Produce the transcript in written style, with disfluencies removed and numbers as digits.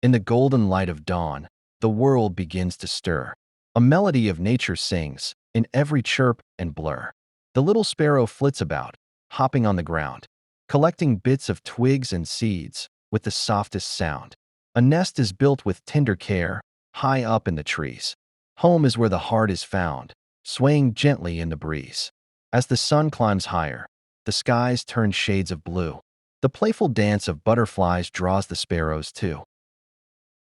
In the golden light of dawn, the world begins to stir. A melody of nature sings in every chirp and blur. The little sparrow flits about, hopping on the ground, collecting bits of twigs and seeds with the softest sound. A nest is built with tender care, high up in the trees. Home is where the heart is found, swaying gently in the breeze. As the sun climbs higher, the skies turn shades of blue. The playful dance of butterflies draws the sparrows too.